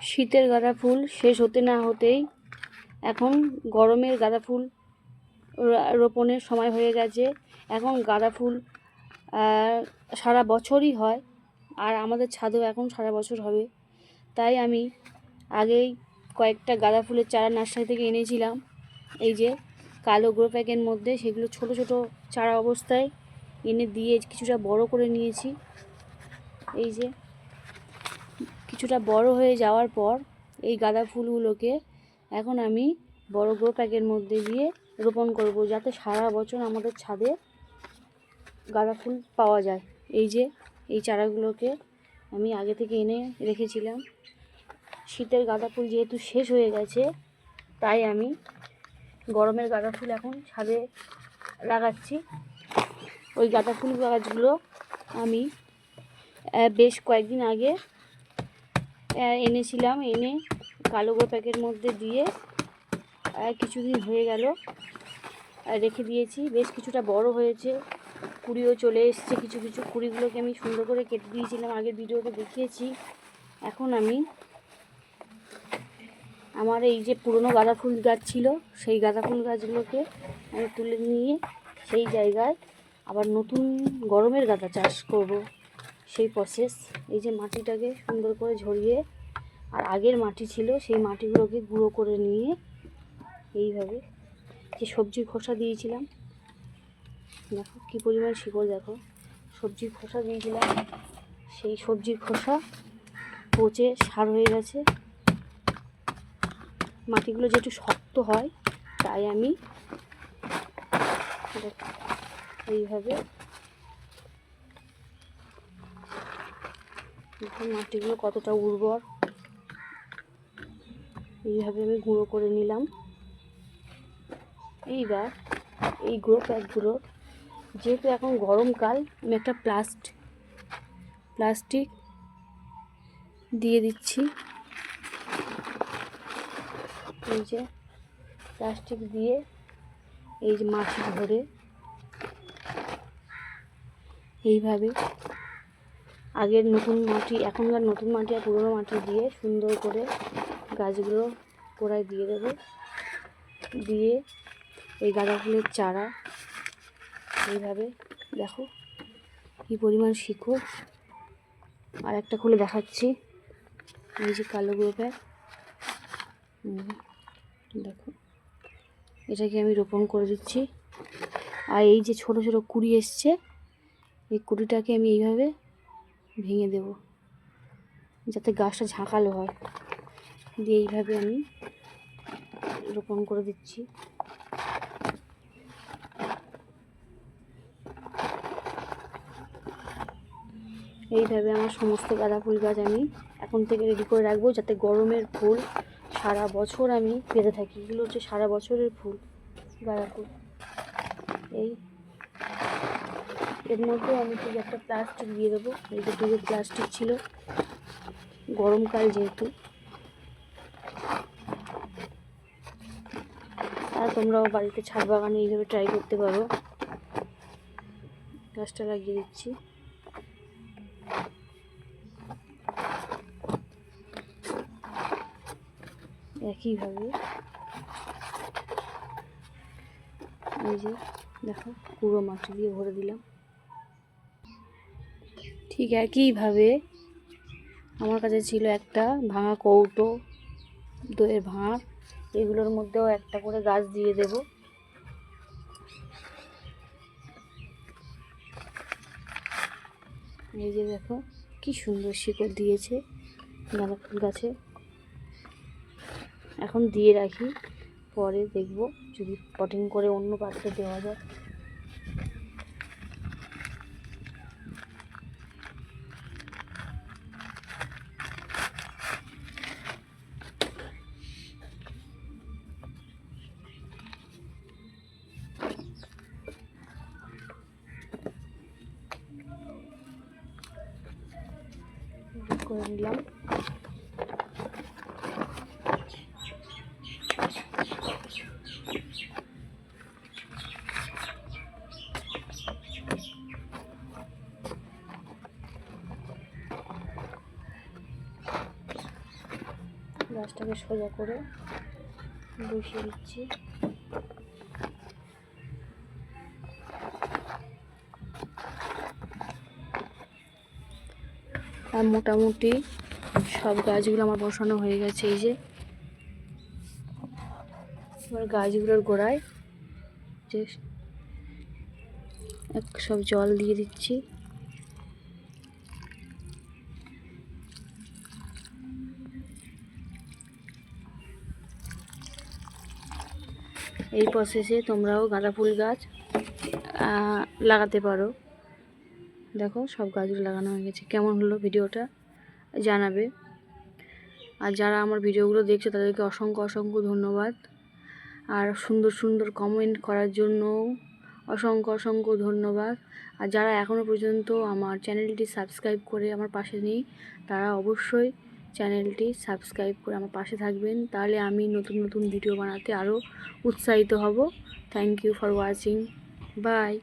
শীতের গাঁদা ফুল শেষ হতে না হতেই এখন গরমের গাঁদা ফুল রোপণের সময় হয়ে গেছে। এখন গাঁদা ফুল সারা বছরই হয়, আর আমাদের ছাদেও এখন সারা বছর হবে। তাই আমি আগেই কয়েকটা গাঁদা ফুলের চারা নার্সারি থেকে এনেছিলাম, এই যে কালো গ্রো প্যাকের মধ্যে। সেগুলো ছোট ছোট চারা অবস্থায় এনে দিয়ে কিছুটা বড় করে নিয়েছি। এই যে কিছুটা বড় হয়ে যাওয়ার পর এই গাঁদা ফুলগুলোকে এখন আমি বড় গ্রো প্যাকের মধ্যে দিয়ে রোপণ করব, যাতে সারা বছর আমাদের ছাদে গাঁদা ফুল পাওয়া যায়। এই যে এই চারাগুলোকে আমি আগে থেকে এনে রেখেছিলাম। শীতের গাঁদা ফুল যেহেতু শেষ হয়ে গেছে, তাই আমি গরমের গাঁদা ফুল এখন ছাদে লাগাচ্ছি। ওই গাঁদা ফুল গাছগুলো আমি বেশ কয়েকদিন আগে এনেছিলাম, এনে কালো গ্রো প্যাকের মধ্যে দিয়ে কিছুদিন হয়ে গেল রেখে দিয়েছি। বেশ কিছুটা বড় হয়েছে, কুড়িও চলে এসছে। কিছু কিছু কুড়িগুলোকে আমি সুন্দর করে কেটে দিয়েছিলাম, আগের ভিডিওতে দেখিয়েছি। এখন আমি আমার এই যে পুরনো গাঁদা ফুল গাছ ছিল, সেই গাঁদা ফুল গাছগুলোকে আমি তুলে নিয়ে সেই জায়গায় আবার নতুন গরমের গাঁদা চাষ করব, সেই প্রসেস। এই যে মাটিটাকে সুন্দর করে ঝরিয়ে, আর আগের মাটি ছিল সেই মাটিগুলোকে গুঁড়ো করে নিয়ে এইভাবে যে সবজির খোসা দিয়েছিলাম, দেখো কী পরিমাণ শিকড়, দেখো সবজির খোসা দিয়েছিলাম, সেই সবজির খোসা পচে সার হয়ে গেছে। মাটিগুলো যেহেতু শক্ত হয়, তাই আমি এইভাবে মাটিগুলো কতটা উর্বর, এইভাবে আমি গুঁড়ো করে নিলাম। এইবার এই গ্রো প্যাকগুলো, যেহেতু এখন গরমকাল, আমি একটা প্লাস্টিক দিয়ে দিচ্ছি। এই যে প্লাস্টিক দিয়ে এই যে মাটি ভরে এইভাবে আগের নতুন মাটি, এখনকার নতুন মাটি আর পুরনো মাটি দিয়ে সুন্দর করে গাছগুলো গোড়ায় দিয়ে দেবো। দিয়ে এই গাঁদা ফুলের চারা এইভাবে, দেখো কী পরিমাণ শিকড়। আর একটা খুলে দেখাচ্ছি, এই যে কালো গ্রো প্যাক, দেখো এটাকে আমি রোপণ করে দিচ্ছি। আর এই যে ছোট ছোট কুড়ি এসছে, এই কুড়িটাকে আমি এইভাবে ভেঙে দেব, যাতে গাছটা ঝাঁকালো হয়। দিয়ে এইভাবে আমি রোপণ করে দিচ্ছি। এইভাবে আমার সমস্ত গাঁদা ফুল গাছ আমি এখন থেকে রেডি করে রাখবো, যাতে গরমের ফুল সারা বছর আমি পেতে থাকি। এগুলো হচ্ছে সারা বছরের ফুল, গাঁদা ফুল। এর মধ্যে আমি ঠিক একটা প্লাস্টিক দিয়ে দেবো, এই যে দুটো প্লাস্টিক ছিল, গরমকাল যেহেতু। আর তোমরাও বাড়িতে ছাদ বাগানে এইভাবে ট্রাই করতে পারো। গাছটা লাগিয়ে দিচ্ছি। একইভাবে এই যে দেখো পুরো মাটি দিয়ে ভরে দিলাম। ঠিক একইভাবে আমার কাছে ছিল একটা ভাঙা কৌটো, দইয়ের ভাঁড়, এগুলোর মধ্যেও একটা করে গাছ দিয়ে দেব। এই যে দেখো কি সুন্দর শিকড় দিয়েছে গাঁদা ফুল গাছে। এখন দিয়ে রাখি, পরে দেখব যদি পটিং করে অন্য পাত্রে দেওয়া যায়। করে নিলাম। গাছটাকে সোজা করে বসিয়ে দিচ্ছি। আর মোটামুটি সব গাছগুলো আমার বসানো হয়ে গেছে। এই যে এবার গাছগুলোর গোড়ায় যে সব জল দিয়ে দিচ্ছি। এই প্রসেসে তোমরাও গাঁদা ফুল গাছ লাগাতে পারো। দেখো সব গাছগুলো লাগানো হয়ে গেছে। কেমন হলো ভিডিওটা জানাবে। আর যারা আমার ভিডিওগুলো দেখছো তাদেরকে অসংখ্য অসংখ্য ধন্যবাদ। আর সুন্দর সুন্দর কমেন্ট করার জন্য অসংখ্য অসংখ্য ধন্যবাদ। আর যারা এখনও পর্যন্ত আমার চ্যানেলটি সাবস্ক্রাইব করে আমার পাশে নেই, তারা অবশ্যই চ্যানেলটি সাবস্ক্রাইব করে আমার পাশে থাকবেন। তাহলে আমি নতুন নতুন ভিডিও বানাতে আরও উৎসাহিত হব। Thank you for watching. By.